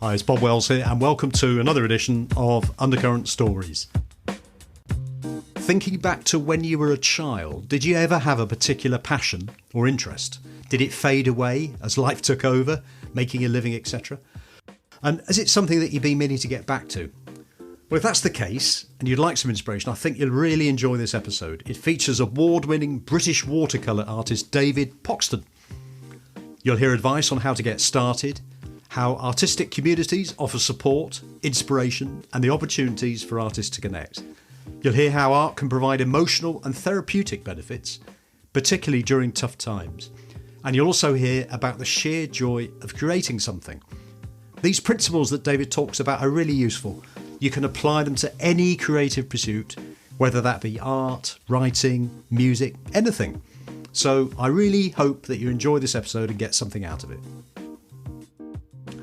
Hi, it's Bob Wells here, and welcome to another edition of Undercurrent Stories. Thinking back to when you were a child, did you ever have a particular passion or interest? Did it fade away as life took over, making a living, etc.? And is it something that you've been meaning to get back to? Well, if that's the case, and you'd like some inspiration, I think you'll really enjoy this episode. It features award-winning British watercolour artist David Poxon. You'll hear advice on how to get started, how artistic communities offer support, inspiration, and the opportunities for artists to connect. You'll hear how art can provide emotional and therapeutic benefits, particularly during tough times. And you'll also hear about the sheer joy of creating something. These principles that David talks about are really useful. You can apply them to any creative pursuit, whether that be art, writing, music, anything. So I really hope that you enjoy this episode and get something out of it.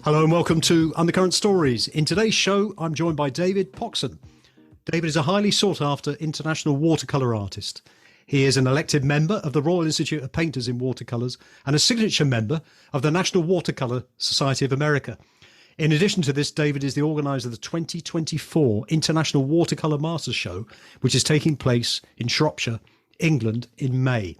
Hello and welcome to Undercurrent Stories. In today's show, I'm joined by David Poxon. David is a highly sought-after international watercolour artist. He is an elected member of the Royal Institute of Painters in Watercolours and a signature member of the National Watercolour Society of America. In addition to this, David is the organiser of the 2024 International Watercolour Masters Show, which is taking place in Shropshire, England in May.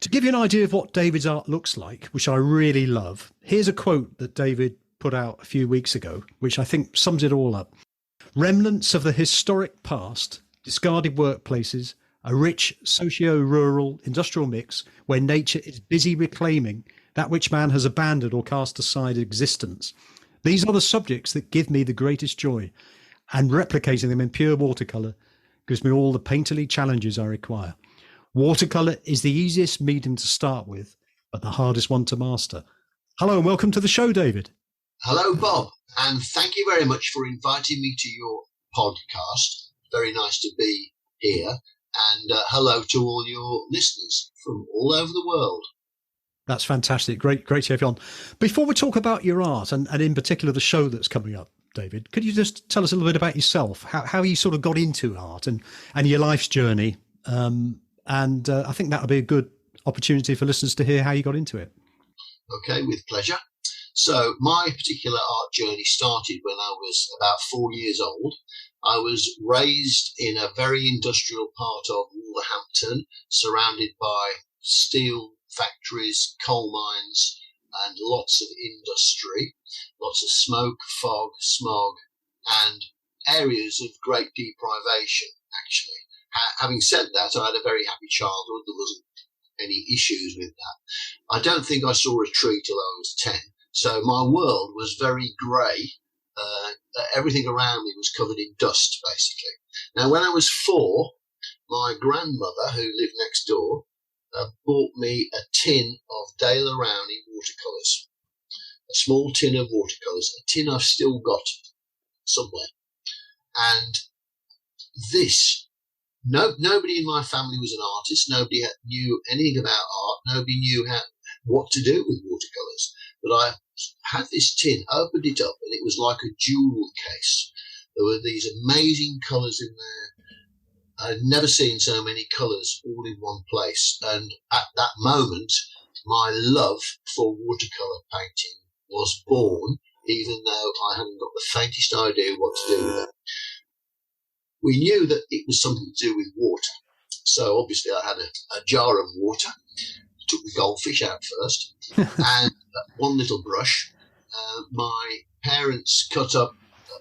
To give you an idea of what David's art looks like, which I really love, here's a quote that David put out a few weeks ago, which I think sums it all up. Remnants of the historic past, discarded workplaces, a rich socio-rural industrial mix where nature is busy reclaiming that which man has abandoned or cast aside existence. These are the subjects that give me the greatest joy, and replicating them in pure watercolour gives me all the painterly challenges I require. Watercolour is the easiest medium to start with, but the hardest one to master. Hello and welcome to the show, David. Hello, Bob, and thank you very much for inviting me to your podcast. Very nice to be here, and hello to all your listeners from all over the world. That's fantastic. Great to have you on. Before we talk about your art, and in particular the show that's coming up, David, could you just tell us a little bit about yourself, how you sort of got into art and your life's journey? And I think that would be a good opportunity for listeners to hear how you got into it. Okay, with pleasure. So my particular art journey started when I was about 4 years old. I was raised in a very industrial part of Wolverhampton, surrounded by steel factories, coal mines, and lots of industry, lots of smoke, fog, smog, and areas of great deprivation, actually. Having said that, I had a very happy childhood. There wasn't any issues with that. I don't think I saw a tree till I was 10. So my world was very grey. Everything around me was covered in dust, basically. Now, when I was 4, my grandmother, who lived next door, bought me a tin of Dale Arowney watercolours. A small tin of watercolours. A tin I've still got somewhere. And this... nobody in my family was an artist. Nobody knew anything about art. Nobody knew what to do with watercolours. But I had this tin, opened it up, and it was like a jewel case. There were these amazing colours in there. I'd never seen so many colours all in one place. And at that moment, my love for watercolour painting was born, even though I hadn't got the faintest idea what to do with it. We knew that it was something to do with water. So obviously I had a jar of water, took the goldfish out first, and one little brush. My parents cut up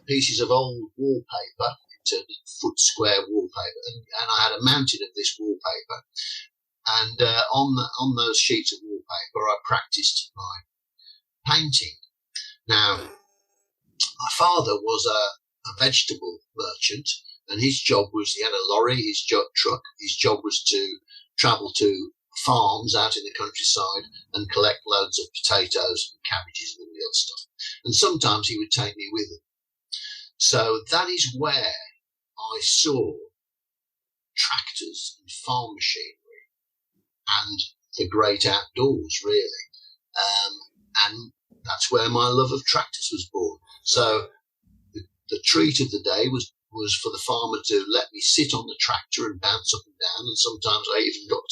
pieces of old wallpaper into foot square wallpaper, and I had a mountain of this wallpaper. And on those sheets of wallpaper, I practiced my painting. Now, my father was a vegetable merchant, and his job was, he had a lorry, his truck. His job was to travel to farms out in the countryside and collect loads of potatoes and cabbages and all the other stuff. And sometimes he would take me with him. So that is where I saw tractors and farm machinery and the great outdoors, really. And that's where my love of tractors was born. So the treat of the day was for the farmer to let me sit on the tractor and bounce up and down, and sometimes I even got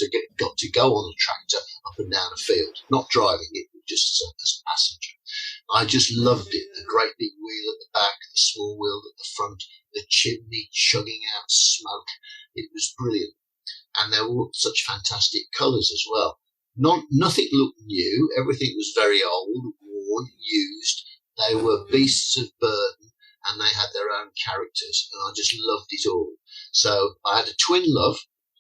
to go on the tractor up and down a field, not driving it, but just as a passenger. I just loved it, the great big wheel at the back, the small wheel at the front, the chimney chugging out smoke. It was brilliant. And they were such fantastic colours as well. Nothing looked new. Everything was very old, worn, used. They were beasts of burden, and they had their own characters, and I just loved it all. So I had a twin love,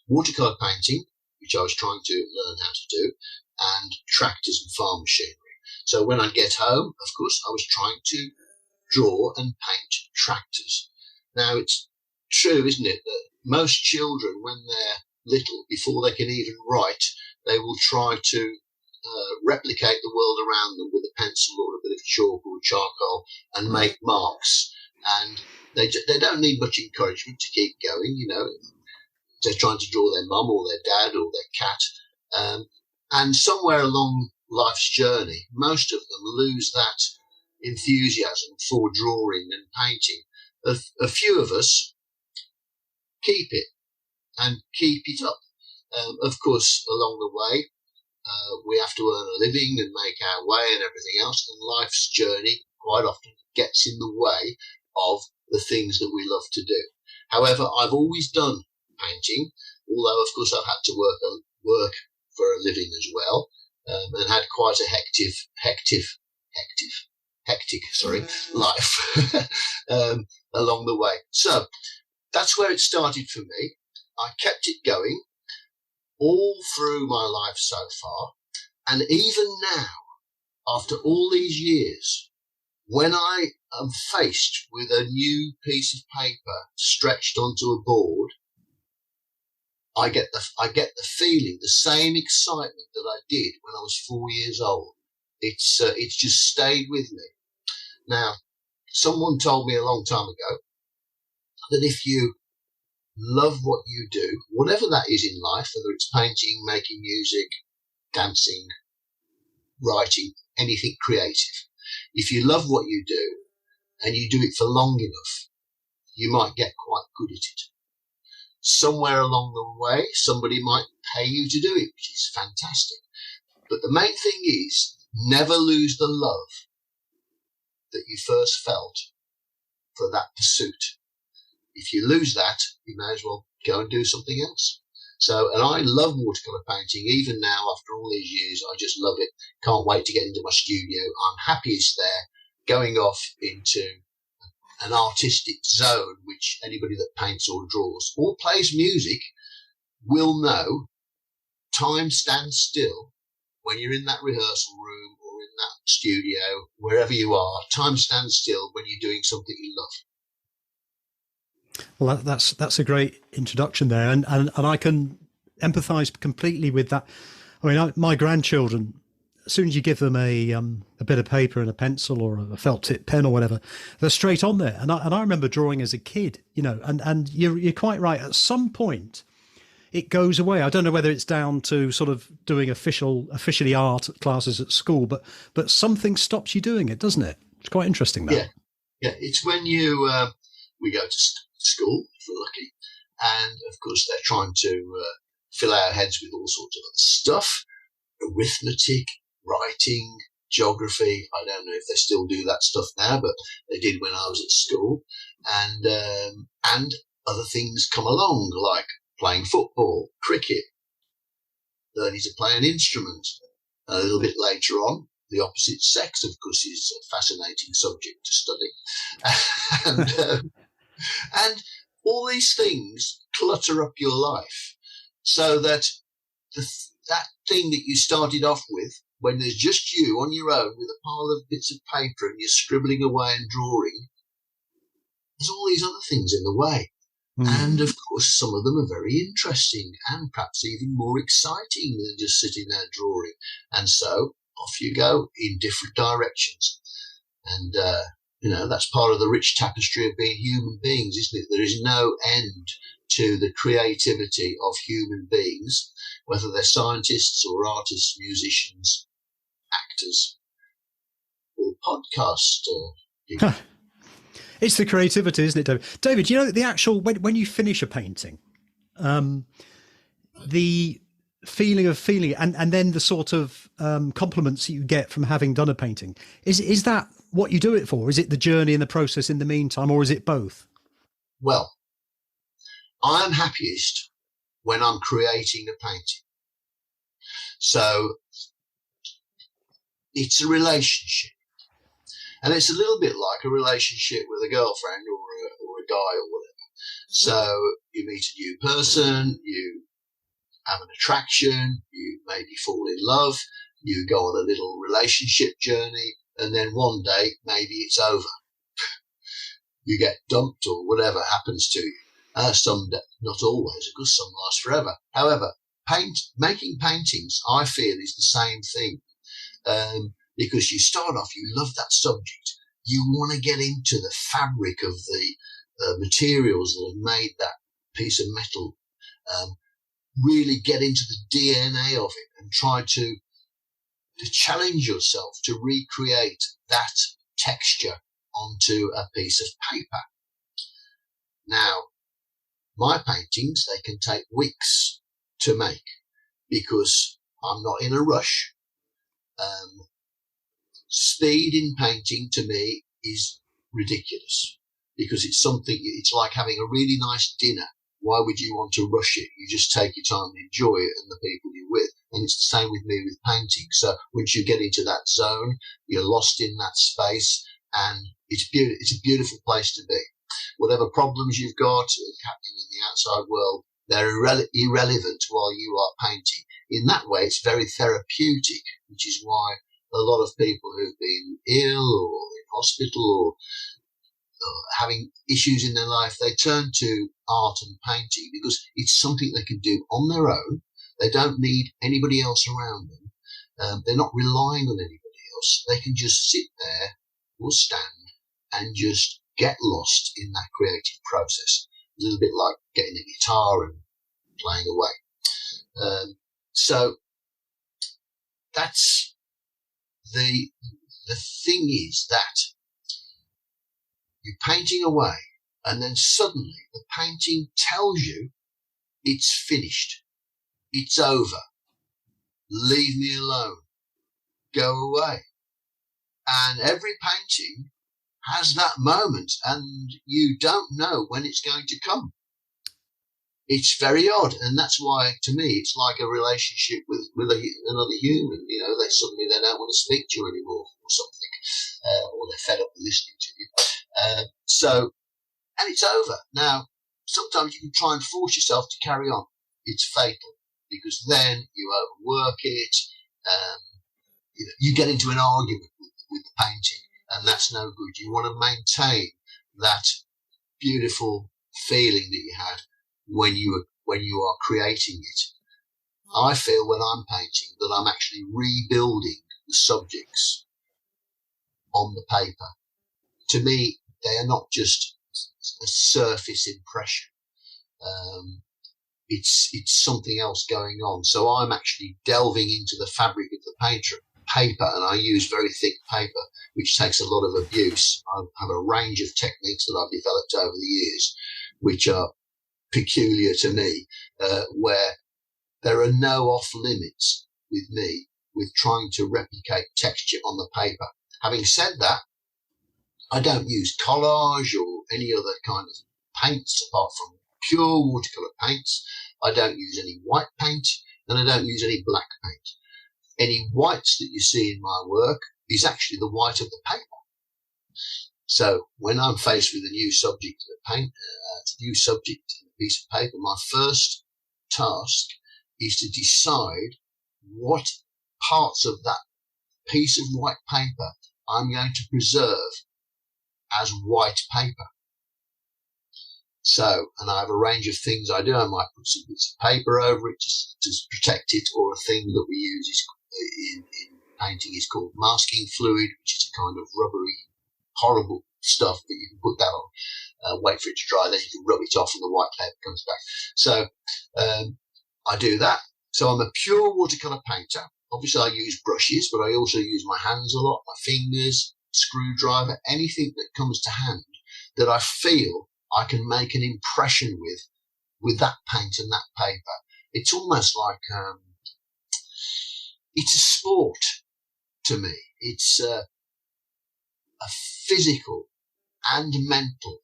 watercolour painting, which I was trying to learn how to do, and tractors and farm machinery. So when I'd get home, of course, I was trying to draw and paint tractors. Now, it's true, isn't it, that most children, when they're little, before they can even write, they will try to replicate the world around them with a pencil or a bit of chalk or charcoal and make marks. And they don't need much encouragement to keep going, you know. They're trying to draw their mum or their dad or their cat. And somewhere along life's journey, most of them lose that enthusiasm for drawing and painting. A few of us keep it and keep it up. Of course, along the way, we have to earn a living and make our way and everything else, and life's journey quite often gets in the way of the things that we love to do. However, I've always done painting, although of course I've had to work for a living as well, and had quite a hectic life along the way. So that's where it started for me. I kept it going all through my life so far, and even now, after all these years, when I am faced with a new piece of paper stretched onto a board, I get the feeling, the same excitement that I did when I was 4 years old. It's just stayed with me. Now, someone told me a long time ago that if you love what you do, whatever that is in life, whether it's painting, making music, dancing, writing, anything creative, if you love what you do and you do it for long enough, you might get quite good at it. Somewhere along the way, somebody might pay you to do it, which is fantastic. But the main thing is, never lose the love that you first felt for that pursuit. If you lose that, you may as well go and do something else. So, and I love watercolour painting. Even now, after all these years, I just love it. Can't wait to get into my studio. I'm happiest there, going off into an artistic zone, which anybody that paints or draws or plays music will know. Time stands still when you're in that rehearsal room or in that studio, wherever you are. Time stands still when you're doing something you love. Well, that's a great introduction there, and I can empathise completely with that. I mean, my grandchildren, as soon as you give them a bit of paper and a pencil or a felt tip pen or whatever, they're straight on there. And I remember drawing as a kid, you know, and you're quite right. At some point, it goes away. I don't know whether it's down to sort of doing officially art classes at school, but something stops you doing it, doesn't it? It's quite interesting, that. Yeah. It's when we go to school, if we're lucky, and of course they're trying to fill our heads with all sorts of other stuff, arithmetic, writing, geography. I don't know if they still do that stuff now, but they did when I was at school, and other things come along, like playing football, cricket, learning to play an instrument. A little bit later on, the opposite sex, of course, is a fascinating subject to study. And all these things clutter up your life, so that that thing that you started off with, when there's just you on your own with a pile of bits of paper and you're scribbling away and drawing, there's all these other things in the way. And of course, some of them are very interesting and perhaps even more exciting than just sitting there drawing. And so off you go in different directions. And, that's part of the rich tapestry of being human beings, isn't it? There is no end to the creativity of human beings, whether they're scientists or artists, musicians, actors, or podcast people. It's the creativity, isn't it, David? David, you know, the actual, when you finish a painting, the feeling of feeling it, and then the sort of compliments that you get from having done a painting, is that what you do it for? Is it the journey and the process in the meantime, or is it both? Well, I'm happiest when I'm creating a painting. So it's a relationship. And it's a little bit like a relationship with a girlfriend or a guy or whatever. So you meet a new person, you have an attraction, you maybe fall in love, you go on a little relationship journey, and then one day maybe it's over. You get dumped or whatever happens to you. Some, not always, because some last forever. However, making paintings, I feel, is the same thing. Because you start off, you love that subject. You want to get into the fabric of the materials that have made that piece of metal. Really get into the DNA of it and try to challenge yourself to recreate that texture onto a piece of paper. Now, my paintings, they can take weeks to make because I'm not in a rush. Speed in painting to me is ridiculous because it's like having a really nice dinner. Why would you want to rush it? You just take your time and enjoy it and the people you're with. And it's the same with me with painting. So once you get into that zone, you're lost in that space, and it's a beautiful place to be. Whatever problems you've got happening in the outside world, they're irrelevant while you are painting. In that way, it's very therapeutic, which is why a lot of people who've been ill or in hospital or having issues in their life, they turn to art and painting because it's something they can do on their own. They don't need anybody else around them. They're not relying on anybody else. They can just sit there or stand and just get lost in that creative process. A little bit like getting a guitar and playing away. So that's the thing is that you're painting away, and then suddenly the painting tells you it's finished, it's over, leave me alone, go away. And every painting has that moment, and you don't know when it's going to come. It's very odd, and that's why, to me, it's like a relationship with another human. You know, they don't want to speak to you anymore, or something, or they're fed up with listening to you. And it's over. Now, sometimes you can try and force yourself to carry on. It's fatal, because then you overwork it. You get into an argument with the painting, and that's no good. You want to maintain that beautiful feeling that you had when you are creating it. I feel when I'm painting that I'm actually rebuilding the subjects on the paper. To me, they are not just a surface impression. It's something else going on. So I'm actually delving into the fabric of the paper, and I use very thick paper, which takes a lot of abuse. I have a range of techniques that I've developed over the years, which are peculiar to me, where there are no off limits with me with trying to replicate texture on the paper. Having said that, I don't use collage or any other kind of paints apart from pure watercolour paints. I don't use any white paint, and I don't use any black paint. Any whites that you see in my work is actually the white of the paper. So when I'm faced with a new subject in a piece of paper, my first task is to decide what parts of that piece of white paper I'm going to preserve as white paper. So, and I have a range of things I do. I might put some bits of paper over it to protect it, or a thing that we use in painting is called masking fluid, which is a kind of rubbery, horrible stuff that you can put that on, wait for it to dry, then you can rub it off and the white paper comes back. So I do that. So I'm a pure watercolour painter. Obviously I use brushes, but I also use my hands a lot, my fingers, screwdriver, anything that comes to hand that I feel I can make an impression with that paint and that paper. It's almost like it's a sport to me. It's a physical and mental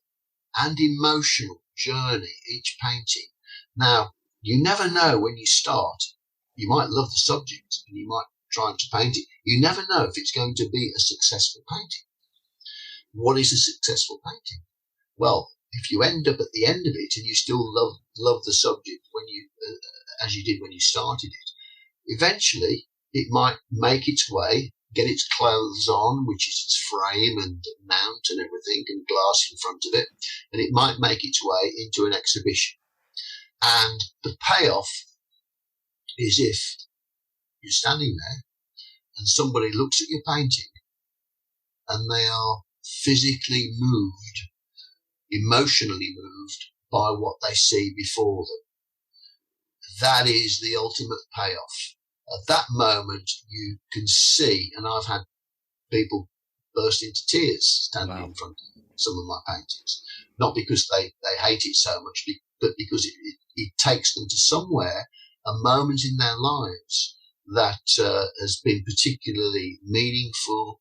and emotional journey, each painting. Now, you never know when you start. You might love the subject and you might try to paint it. You never know if it's going to be a successful painting. What is a successful painting? Well, if you end up at the end of it and you still love the subject when you, as you did when you started it, eventually it might make its way, get its clothes on, which is its frame and mount and everything, and glass in front of it, and it might make its way into an exhibition. And the payoff is if you're standing there and somebody looks at your painting and they are physically moved, emotionally moved by what they see before them. That is the ultimate payoff. At that moment, you can see, and I've had people burst into tears standing in front of some of my paintings, not because they hate it so much, but because it takes them to somewhere, a moment in their lives that has been particularly meaningful,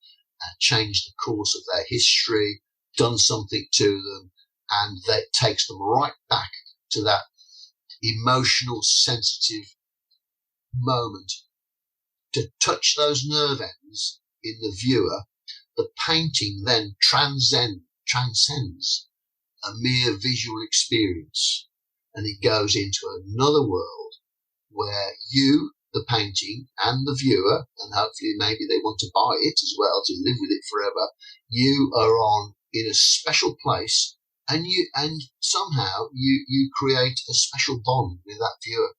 changed the course of their history, done something to them, and that takes them right back to that emotional, sensitive moment. To touch those nerve ends in the viewer, the painting then transcends a mere visual experience, and it goes into another world where you, the painting, and the viewer, and hopefully maybe they want to buy it as well to live with it forever, you are on in a special place, and somehow you create a special bond with that viewer,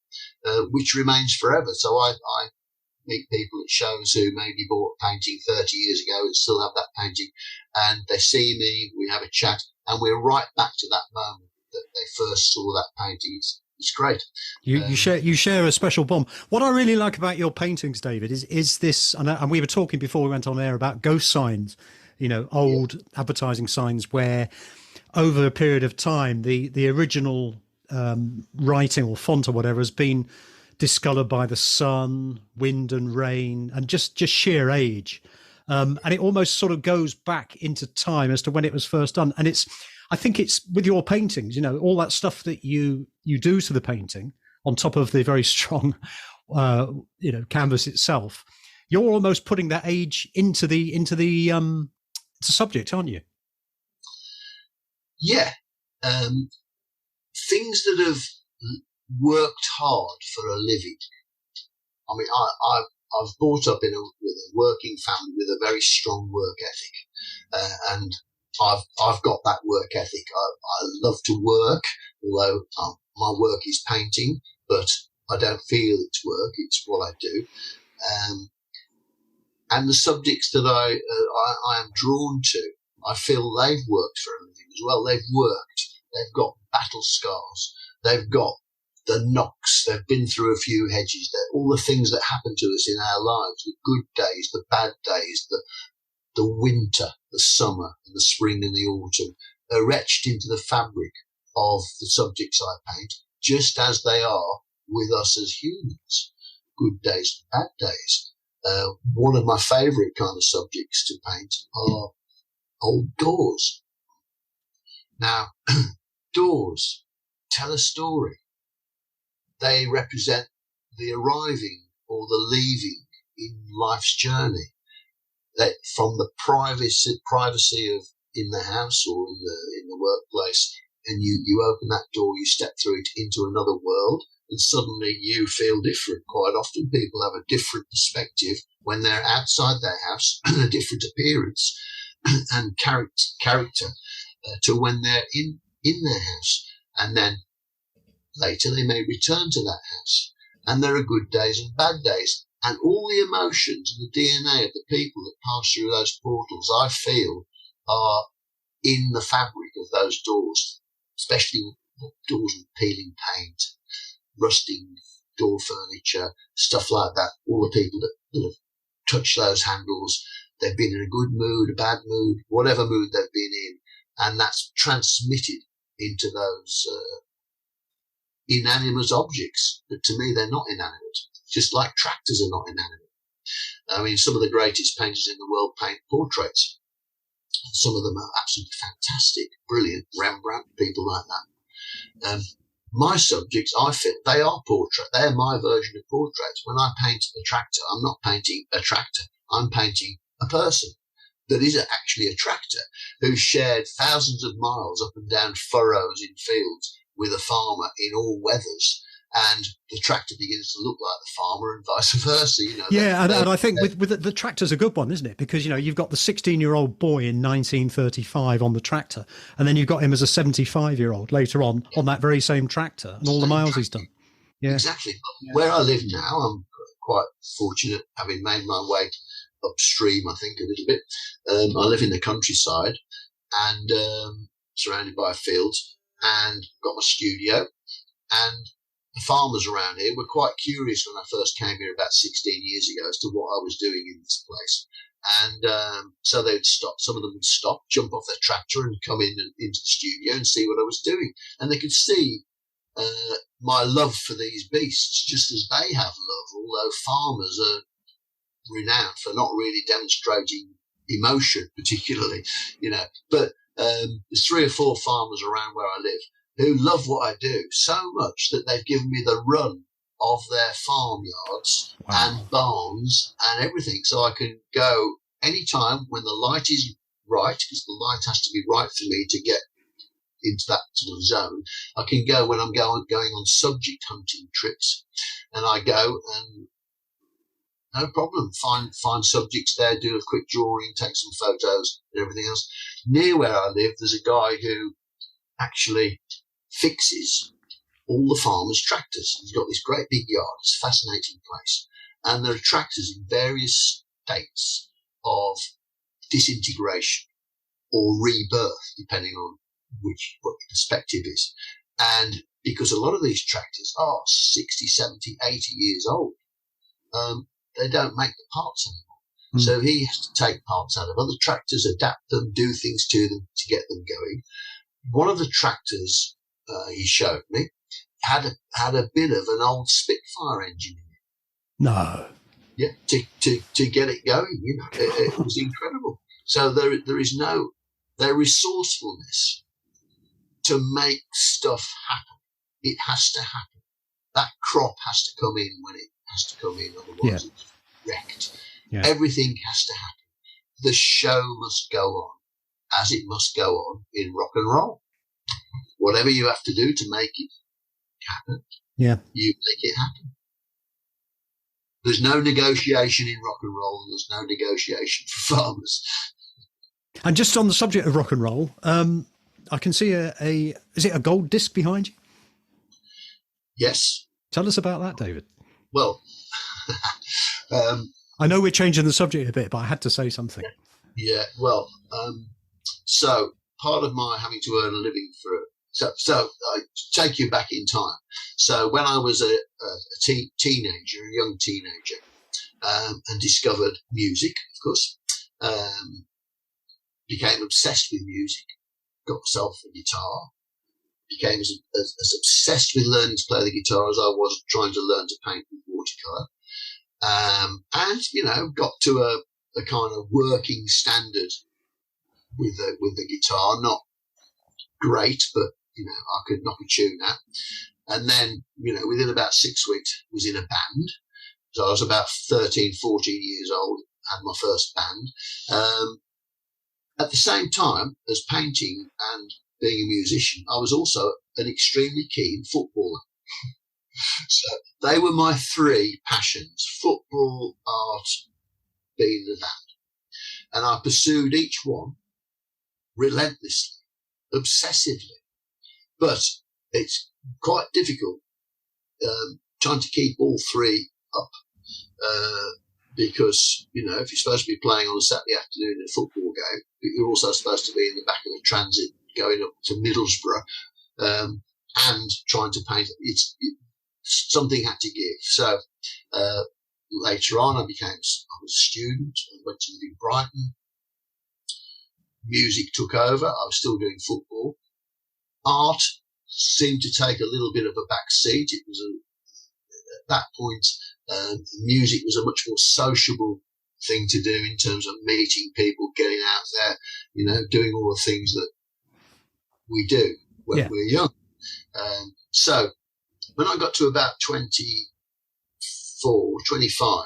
which remains forever. So I meet people at shows who maybe bought a painting 30 years ago and still have that painting, and they see me, we have a chat, and we're right back to that moment that they first saw that painting. It's great. You share a special bond. What I really like about your paintings, David, is this, and we were talking before we went on air about ghost signs, old advertising signs where over a period of time the original writing or font or whatever has been discolored by the sun, wind and rain, and just sheer age. And it almost sort of goes back into time as to when it was first done. And I think it's with your paintings, all that stuff that you do to the painting on top of the very strong, canvas itself. You're almost putting that age into the subject, aren't you? Yeah. Things that have worked hard for a living. I mean, I've brought up with a working family with a very strong work ethic, and I've got that work ethic. I love to work, although my work is painting, but I don't feel it's work. It's what I do. And the subjects that I am drawn to, I feel they've worked for a living as well. They've worked. They've got battle scars. They've got the knocks. They've been through a few hedges. All the things that happen to us in our lives, the good days, the bad days, the winter, the summer, and the spring and the autumn, are etched into the fabric of the subjects I paint, just as they are with us as humans. Good days and bad days. One of my favourite kind of subjects to paint are old doors. Now, doors tell a story. They represent the arriving or the leaving in life's journey. That from the privacy of in the house or in the workplace, and you open that door, you step through it into another world, and suddenly you feel different. Quite often people have a different perspective when they're outside their house, a different appearance and character to when they're in their house. And then later they may return to that house. And there are good days and bad days. And all the emotions and the DNA of the people that pass through those portals, I feel, are in the fabric of those doors, especially doors with peeling paint, rusting door furniture, stuff like that. All the people that have touched those handles, they've been in a good mood, a bad mood, whatever mood they've been in, and that's transmitted into those inanimate objects. But to me, they're not inanimate, just like tractors are not inanimate. I mean, some of the greatest painters in the world paint portraits. Some of them are absolutely fantastic, brilliant, Rembrandt, people like that. My subjects, I feel, they are portrait. They're my version of portraits. When I paint a tractor, I'm not painting a tractor. I'm painting a person that is actually a tractor who's shared thousands of miles up and down furrows in fields with a farmer in all weathers. And the tractor begins to look like the farmer and vice versa. Yeah, and I think with the tractor's a good one, isn't it? Because, you've got the 16-year-old boy in 1935 on the tractor, and then you've got him as a 75-year-old later on that very same tractor and all the miles he's done. Yeah, exactly. Where I live now, I'm quite fortunate, having made my way upstream, I think, a little bit. I live in the countryside and surrounded by fields, and got my studio. And the farmers around here were quite curious when I first came here about 16 years ago as to what I was doing in this place. And so they'd stop. Some of them would stop, jump off their tractor and come into the studio and see what I was doing. And they could see my love for these beasts, just as they have love, although farmers are renowned for not really demonstrating emotion particularly, But there's 3 or 4 farmers around where I live who love what I do so much that they've given me the run of their farmyards and barns and everything, so I can go anytime when the light is right, because the light has to be right for me to get into that sort of zone. I can go when I'm going on subject hunting trips, and I go and no problem, find subjects there, do a quick drawing, take some photos and everything else. Near where I live, there's a guy who actually fixes all the farmers' tractors. He's got this great big yard. It's a fascinating place. And there are tractors in various states of disintegration or rebirth, depending on what the perspective is. And because a lot of these tractors are 60, 70, 80 years old, they don't make the parts anymore. So he has to take parts out of other tractors, adapt them, do things to them to get them going. One of the tractors he showed me had a bit of an old Spitfire engine in it. No. Yeah, to get it going, it was incredible. So there is their resourcefulness to make stuff happen. It has to happen. That crop has to come in when it has to come in, otherwise it's wrecked. Yeah. Everything has to happen. The show must go on, as it must go on in rock and roll. Whatever you have to do to make it happen, you make it happen. There's no negotiation in rock and roll, and there's no negotiation for farmers. And just on the subject of rock and roll, I can see is it a gold disc behind you? Yes. Tell us about that, David. Well, I know we're changing the subject a bit, but I had to say something. Yeah. Well, so part of my having to earn a living so I take you back in time. So when I was a teenager, a young teenager, and discovered music, of course, became obsessed with music, got myself a guitar, became as obsessed with learning to play the guitar as I was trying to learn to paint with watercolour. And, got to a kind of working standard with the guitar, not great, but, I could knock a tune out. And then, within about 6 weeks, was in a band. So I was about 13, 14 years old, had my first band. At the same time as painting and being a musician, I was also an extremely keen footballer. So they were my 3 passions: football, art, being the band. And I pursued each one relentlessly, obsessively. But it's quite difficult trying to keep all 3 up because, if you're supposed to be playing on a Saturday afternoon in a football game, you're also supposed to be in the back of a transit going up to Middlesbrough and trying to paint. Something had to give. So later on, I was a student. I went to live in Brighton. Music took over. I was still doing football. Art seemed to take a little bit of a back seat. It was at that point, music was a much more sociable thing to do in terms of meeting people, getting out there, doing all the things that we do when we're young. So when I got to about 24, 25,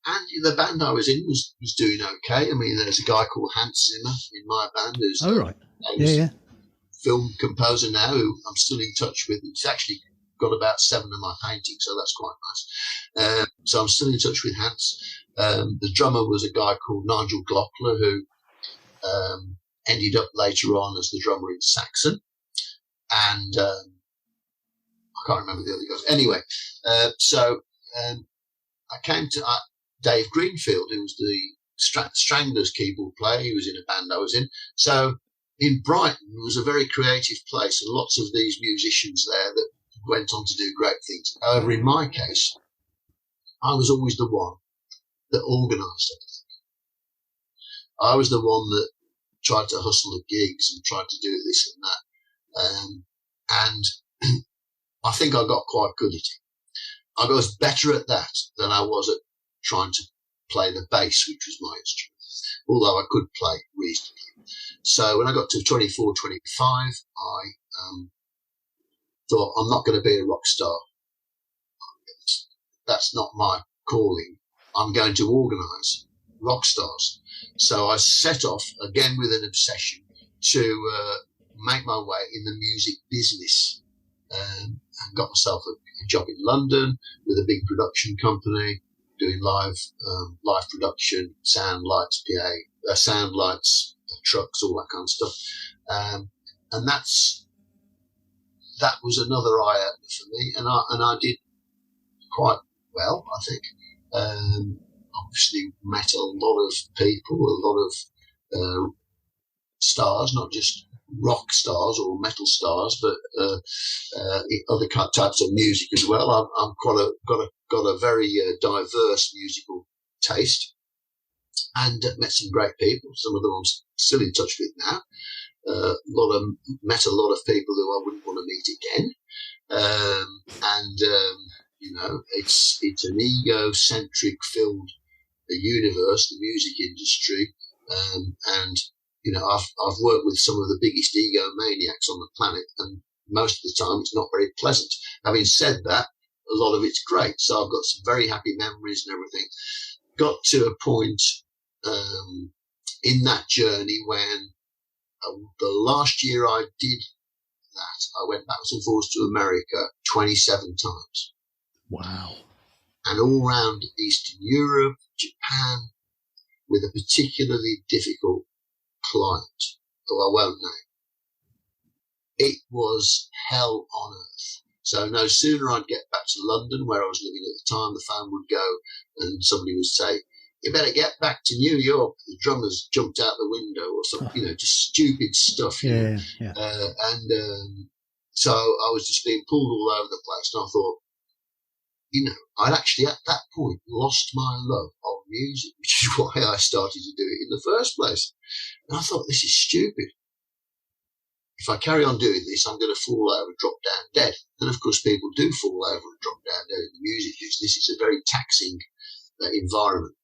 and the band I was in was doing okay. I mean, there's a guy called Hans Zimmer in my band who's film composer now, who I'm still in touch with. He's actually got about 7 of my paintings, so that's quite nice. So I'm still in touch with Hans. The drummer was a guy called Nigel Glockler, who ended up later on as the drummer in Saxon. And I can't remember the other guys. Anyway, so I came to Dave Greenfield, who was the Stranglers keyboard player. He was in a band I was in. So in Brighton was a very creative place, and lots of these musicians there that went on to do great things. However, in my case, I was always the one that organised everything. I was the one that tried to hustle the gigs and tried to do this and that. And I think I got quite good at it. I was better at that than I was at trying to play the bass, which was my instrument, although I could play reasonably. So when I got to 24, 25, I thought, I'm not going to be a rock star. That's not my calling. I'm going to organise rock stars. So I set off again with an obsession to make my way in the music business, and got myself a job in London with a big production company doing live production, sound, lights, sound, lights, trucks, all that kind of stuff. And that was another eye opener for me, and I did quite well, I think. Obviously met a lot of people, a lot of stars, not just rock stars or metal stars, but other types of music as well. I'm got a very diverse musical taste, and met some great people. Some of them I'm still in touch with now. Met a lot of people who I wouldn't want to meet again. It's an egocentric filled universe, the music industry, and I've worked with some of the biggest egomaniacs on the planet, and most of the time it's not very pleasant. Having said that, a lot of it's great, so I've got some very happy memories and everything. Got to a point in that journey when the last year I did that, I went backwards and forwards to America 27 times. Wow. And all around Eastern Europe, Japan, with a particularly difficult client who I won't name. It was hell on earth. So no sooner I'd get back to London, where I was living at the time, the phone would go and somebody would say, you better get back to New York. The drummer's jumped out the window or something, just stupid stuff. Yeah. So I was just being pulled all over the place, and I thought, I'd actually at that point lost my love of music, which is why I started to do it in the first place. And I thought, this is stupid. If I carry on doing this, I'm going to fall over, drop down dead. And of course, people do fall over and drop down dead in the music business. This is a very taxing environment.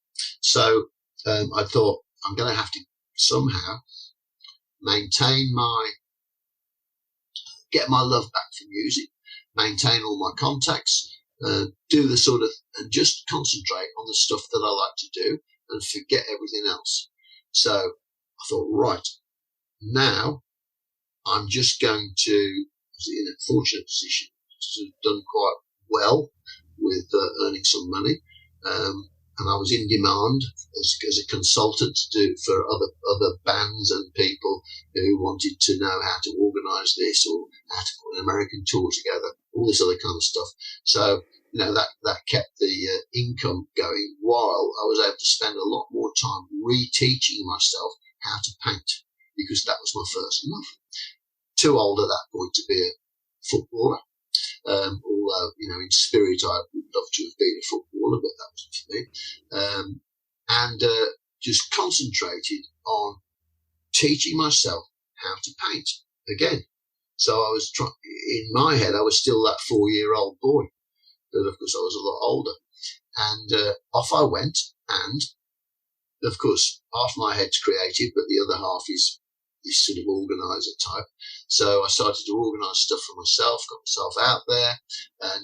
So I thought, I'm going to have to somehow get my love back for music, maintain all my contacts, do the sort of, and just concentrate on the stuff that I like to do and forget everything else. So I thought, right, now I'm just going to, I was in a fortunate position to have done quite well with earning some money. And I was in demand as a consultant to do for other bands and people who wanted to know how to organise this or how to put an American tour together, all this other kind of stuff. So, that kept the income going while I was able to spend a lot more time reteaching myself how to paint, because that was my first love. Too old at that point to be a footballer. Although, in spirit, I would love to have been a footballer, but that wasn't for me. And just concentrated on teaching myself how to paint again. So I was in my head, I was still that 4-year-old boy, but of course I was a lot older. And off I went. And, of course, half my head's creative, but the other half is this sort of organizer type. So I started to organize stuff for myself, got myself out there,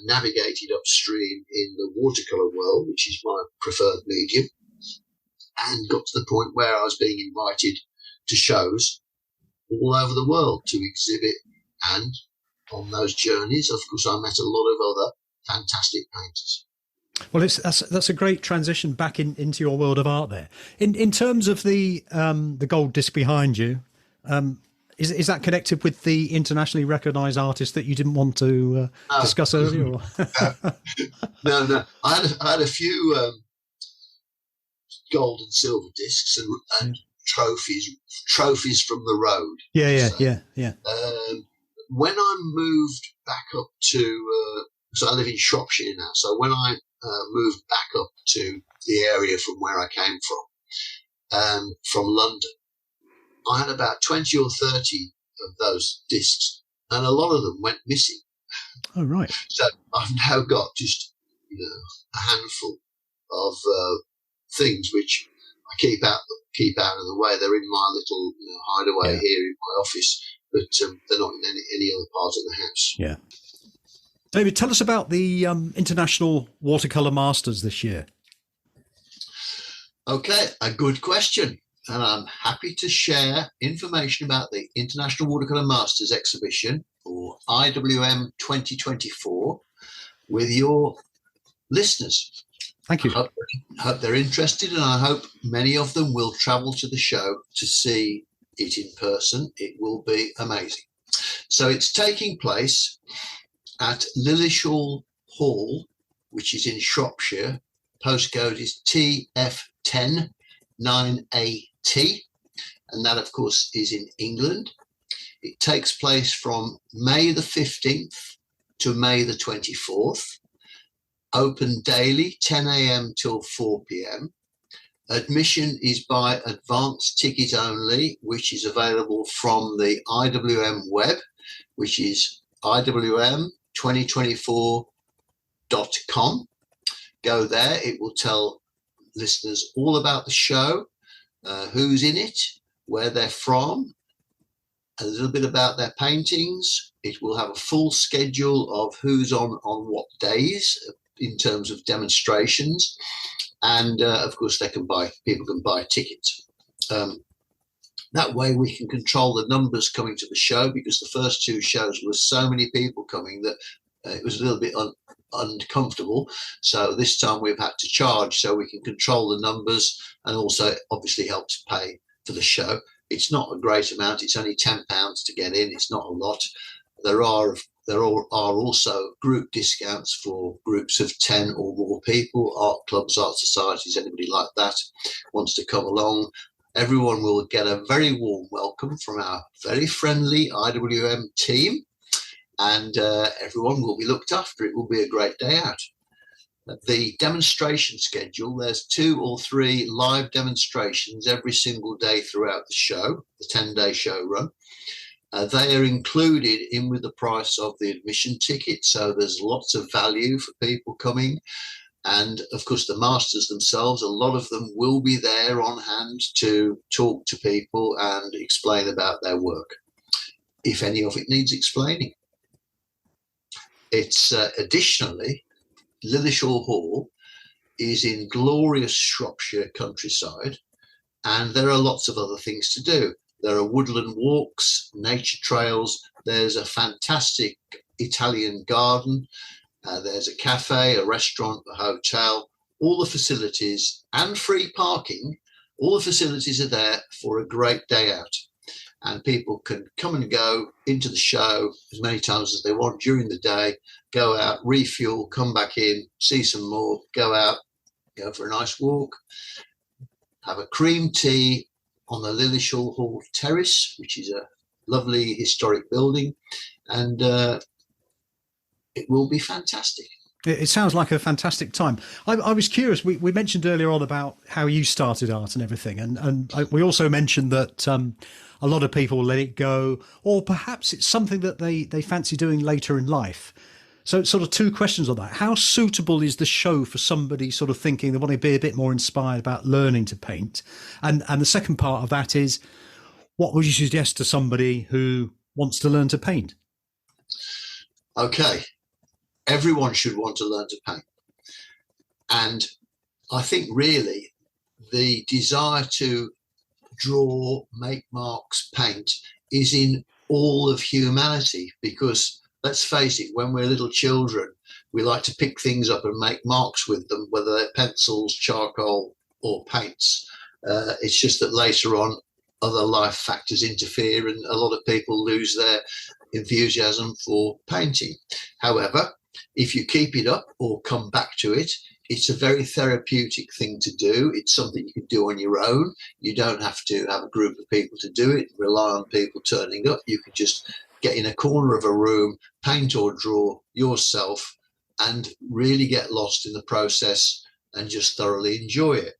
navigated upstream in the watercolor world, which is my preferred medium, and got to the point where I was being invited to shows all over the world to exhibit. And on those journeys, of course, I met a lot of other fantastic painters. Well, that's a great transition back into your world of art there. In terms of the gold disc behind you, is that connected with the internationally recognised artist that you didn't want to discuss earlier? Or? No. I had a few gold and silver discs and trophies from the road. Yeah. When I moved back up to, so I live in Shropshire now. So when I moved back up to the area from where I came from London, I had about 20 or 30 of those discs, and a lot of them went missing. Oh, right. So I've now got just a handful of things which I keep out of the way. They're in my little hideaway here in my office, but they're not in any other part of the house. Yeah. David, tell us about the International Watercolour Masters this year. Okay, a good question. And I'm happy to share information about the International Watercolour Masters exhibition, or IWM 2024, with your listeners. Thank you. I hope they're interested, and I hope many of them will travel to the show to see it in person. It will be amazing. So it's taking place at Lillishall Hall, which is in Shropshire. Postcode is TF10 9AT, and that, of course, is in England. It takes place from May the 15th to May the 24th. Open daily, 10 a.m. till 4 p.m. Admission is by advance ticket only, which is available from the IWM web, which is IWM2024.com. Go there. It will tell listeners all about the show, who's in it, where they're from, a little bit about their paintings. It will have a full schedule of who's on what days in terms of demonstrations, and of course people can buy tickets. That way we can control the numbers coming to the show, because the first two shows were so many people coming that it was a little bit uncomfortable. So this time we've had to charge so we can control the numbers, and also obviously help to pay for the show. It's not a great amount. It's only £10 to get in. It's not a lot. There are also group discounts for groups of 10 or more people, art clubs, art societies, anybody like that wants to come along. Everyone will get a very warm welcome from our very friendly IWM team, and everyone will be looked after. It will be a great day out. The demonstration schedule, there's 2 or 3 live demonstrations every single day throughout the show, the 10-day show run. They are included in with the price of the admission ticket, so there's lots of value for people coming. And of course, the masters themselves, a lot of them will be there on hand to talk to people and explain about their work, if any of it needs explaining. It's additionally, Lillishall Hall is in glorious Shropshire countryside, and there are lots of other things to do. There are woodland walks, nature trails. There's a fantastic Italian garden. There's a cafe, a restaurant, a hotel, all the facilities, and free parking. All the facilities are there for a great day out. And people can come and go into the show as many times as they want during the day, go out, refuel, come back in, see some more, go out, go for a nice walk, have a cream tea on the Lillishall Hall Terrace, which is a lovely historic building, and it will be fantastic. It sounds like a fantastic time. I was curious, we mentioned earlier on about how you started art and everything, and we also mentioned that a lot of people let it go, or perhaps it's something that they fancy doing later in life. So sort of two questions on that. How suitable is the show for somebody sort of thinking they want to be a bit more inspired about learning to paint? And the second part of that is, what would you suggest to somebody who wants to learn to paint? Okay, everyone should want to learn to paint. And I think really the desire to draw, make marks, paint is in all of humanity, because let's face it, when we're little children, we like to pick things up and make marks with them, whether they're pencils, charcoal, or paints. It's just that later on, other life factors interfere and a lot of people lose their enthusiasm for painting. However, if you keep it up or come back to it, it's a very therapeutic thing to do. It's something you can do on your own. You don't have to have a group of people to do it, rely on people turning up. You can just get in a corner of a room, paint or draw yourself, and really get lost in the process and just thoroughly enjoy it.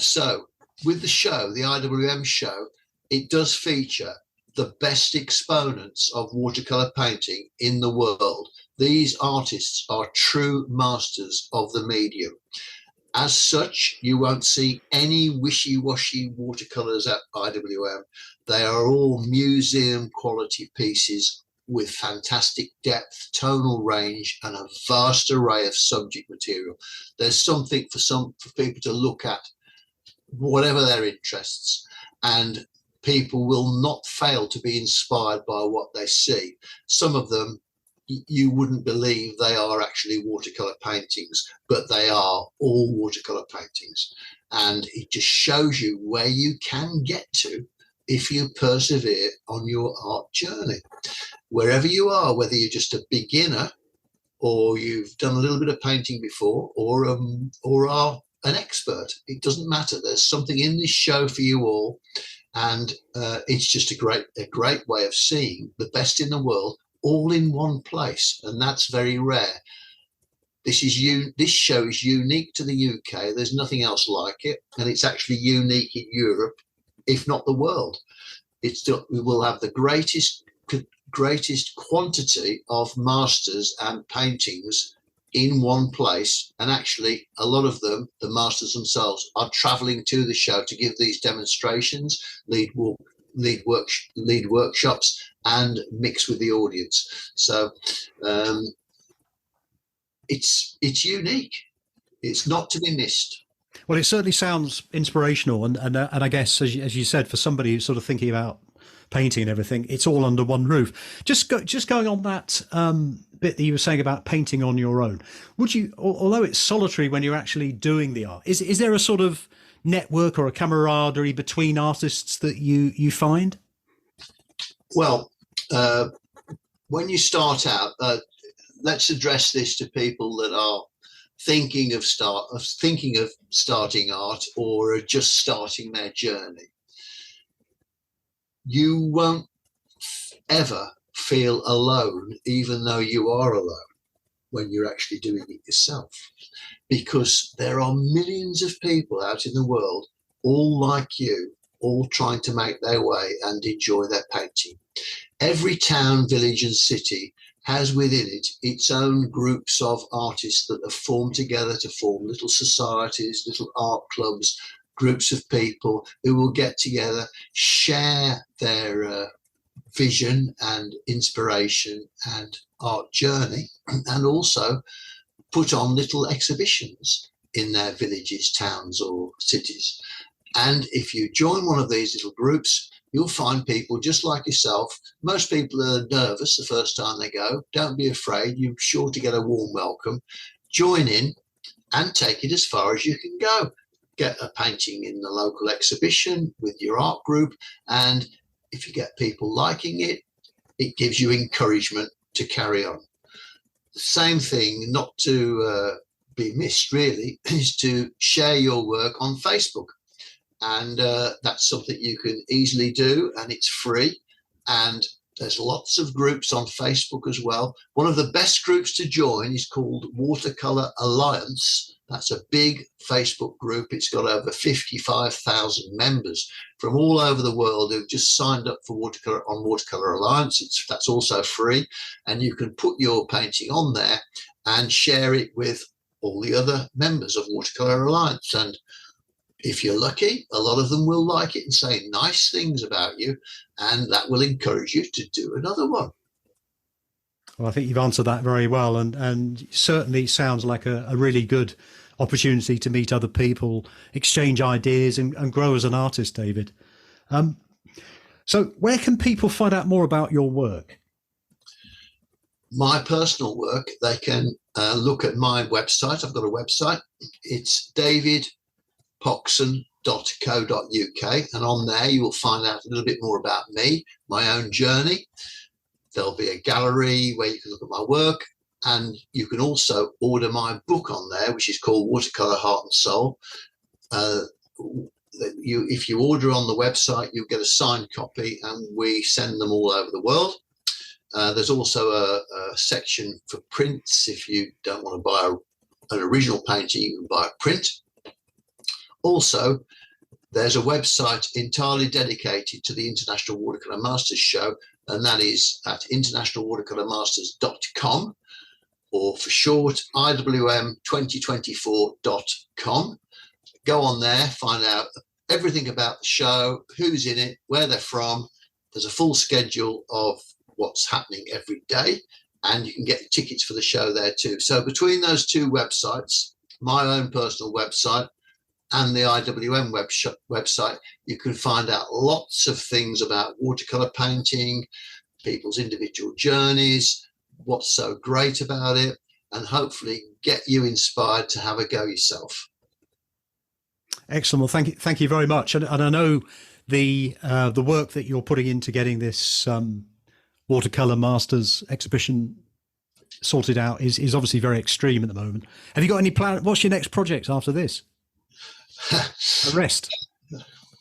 So with the show, the IWM show, it does feature the best exponents of watercolor painting in the world. These artists are true masters of the medium. As such, you won't see any wishy-washy watercolors at IWM. They are all museum quality pieces with fantastic depth, tonal range, and a vast array of subject material. There's something for people to look at, whatever their interests, and people will not fail to be inspired by what they see. Some of them you wouldn't believe they are actually watercolor paintings, but they are all watercolor paintings. And it just shows you where you can get to if you persevere on your art journey. Wherever you are, whether you're just a beginner or you've done a little bit of painting before, or are an expert, it doesn't matter. There's something in this show for you all, and it's just a great way of seeing the best in the world all in one place, and that's very rare. This show is unique to the UK. There's nothing else like it, and it's actually unique in Europe, if not the world. We will have the greatest quantity of masters and paintings in one place, and actually a lot of them, the masters themselves, are traveling to the show to give these demonstrations, lead workshops, and mix with the audience. So it's unique. It's not to be missed. Well, it certainly sounds inspirational, and I guess as you said, for somebody who's sort of thinking about painting and everything, it's all under one roof. Just going on that bit that you were saying about painting on your own, would you, although it's solitary when you're actually doing the art, is there a sort of network or a camaraderie between artists that you find? Well, when you start out, let's address this to people that are thinking of starting art or are just starting their journey. You won't ever feel alone, even though you are alone, when you're actually doing it yourself, because there are millions of people out in the world, all like you, all trying to make their way and enjoy their painting. Every town, village and city has within it its own groups of artists that have formed together to form little societies, little art clubs, groups of people who will get together, share their vision and inspiration and art journey, and also put on little exhibitions in their villages, towns or cities. And if you join one of these little groups, you'll find people just like yourself. Most people are nervous the first time they go. Don't be afraid. You're sure to get a warm welcome. Join in and take it as far as you can go. Get a painting in the local exhibition with your art group, and if you get people liking it, it gives you encouragement to carry on. The same thing, not to be missed really, is to share your work on Facebook, and that's something you can easily do, and it's free, and There's lots of groups on Facebook as well. One of the best groups to join is called Watercolour Alliance. That's a big Facebook group. It's got over 55,000 members from all over the world who've just signed up for Watercolour Alliance. That's also free, and you can put your painting on there and share it with all the other members of Watercolour Alliance. And if you're lucky, a lot of them will like it and say nice things about you, and that will encourage you to do another one. Well, I think you've answered that very well, and certainly sounds like a really good opportunity to meet other people, exchange ideas, and grow as an artist, David. So where can people find out more about your work? My personal work, they can look at my website. I've got a website. It's davidpoxon.co.uk, and on there you will find out a little bit more about me, my own journey. There'll be a gallery where you can look at my work, and you can also order my book on there, which is called Watercolour, Heart and Soul. If you order on the website, you'll get a signed copy, and we send them all over the world. There's also a section for prints. If you don't want to buy an original painting, you can buy a print. Also, there's a website entirely dedicated to the International Watercolour Masters show, and that is at internationalwatercolormasters.com, or for short, IWM2024.com. Go on there, find out everything about the show, who's in it, where they're from. There's a full schedule of what's happening every day, and you can get tickets for the show there too. So between those two websites, my own personal website and the IWM website, you can find out lots of things about watercolour painting, people's individual journeys, what's so great about it, and hopefully get you inspired to have a go yourself. Excellent. Well, thank you very much. And I know the work that you're putting into getting this Watercolour Masters exhibition sorted out is obviously very extreme at the moment. Have you got any plan? What's your next project after this? A rest.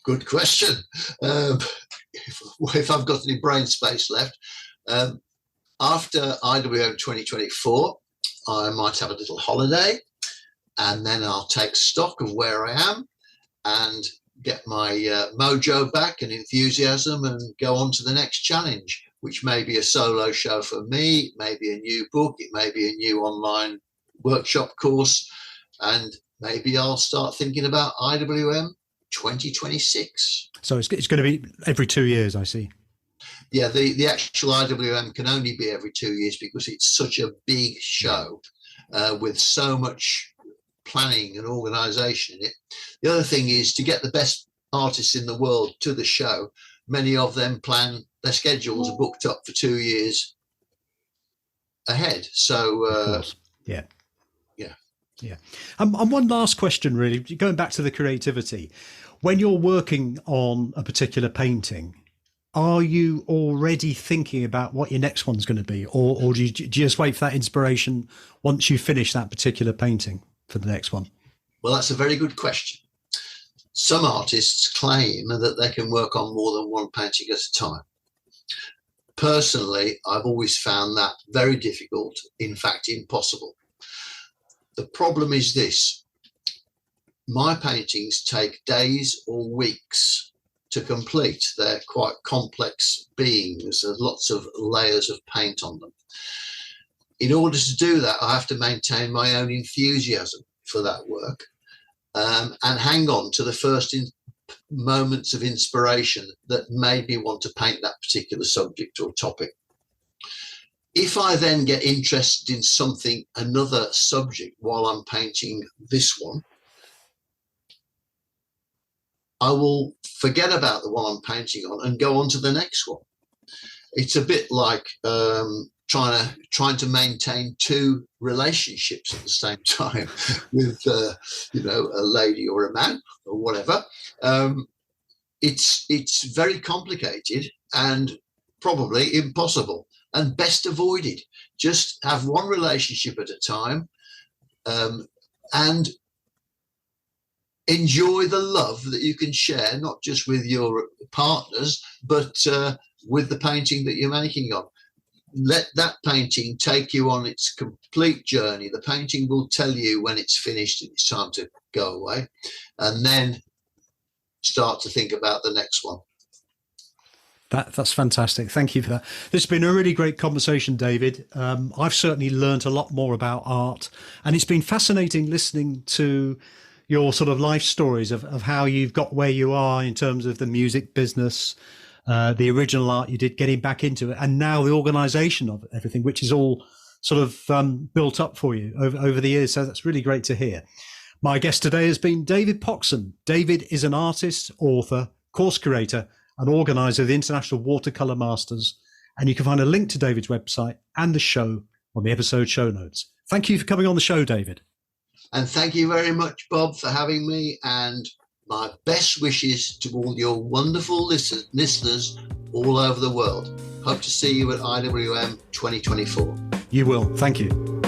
Good question. If I've got any brain space left, after IWM 2024, I might have a little holiday, and then I'll take stock of where I am and get my mojo back and enthusiasm, and go on to the next challenge, which may be a solo show for me, maybe a new book, it may be a new online workshop course, and maybe I'll start thinking about IWM 2026. So it's going to be every 2 years, I see. Yeah, the actual IWM can only be every 2 years because it's such a big show with so much planning and organisation in it. The other thing is to get the best artists in the world to the show. Many of them plan, their schedules are booked up for 2 years ahead. So, yeah. And one last question, really, going back to the creativity. When you're working on a particular painting, are you already thinking about what your next one's going to be, or do you just wait for that inspiration once you finish that particular painting for the next one? Well, that's a very good question. Some artists claim that they can work on more than one painting at a time. Personally, I've always found that very difficult, in fact, impossible. The problem is this: my paintings take days or weeks to complete. They're quite complex beings. There's lots of layers of paint on them. In order to do that, I have to maintain my own enthusiasm for that work and hang on to the first moments of inspiration that made me want to paint that particular subject or topic. If I then get interested in another subject while I'm painting this one, I will forget about the one I'm painting on and go on to the next one. It's a bit like trying to maintain two relationships at the same time with a lady or a man or whatever. It's very complicated and probably impossible, and best avoided. Just have one relationship at a time, and enjoy the love that you can share, not just with your partners, but with the painting that you're making on. Let that painting take you on its complete journey. The painting will tell you when it's finished and it's time to go away, and then start to think about the next one. That's fantastic. Thank you for that. This has been a really great conversation, David. I've certainly learned a lot more about art, and it's been fascinating listening to your sort of life stories of how you've got where you are in terms of the music business, the original art you did, getting back into it, and now the organisation of everything, which is all sort of built up for you over the years. So that's really great to hear. My guest today has been David Poxon. David is an artist, author, course curator, and organiser of the International Watercolour Masters. And you can find a link to David's website and the show on the episode show notes. Thank you for coming on the show, David. And thank you very much, Bob, for having me. And my best wishes to all your wonderful listeners all over the world. Hope to see you at IWM 2024. You will. Thank you.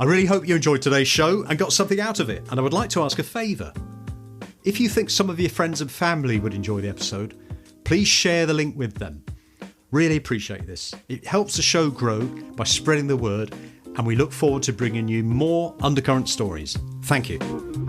I really hope you enjoyed today's show and got something out of it, and I would like to ask a favour. If you think some of your friends and family would enjoy the episode, please share the link with them. Really appreciate this. It helps the show grow by spreading the word, and we look forward to bringing you more undercurrent stories. Thank you.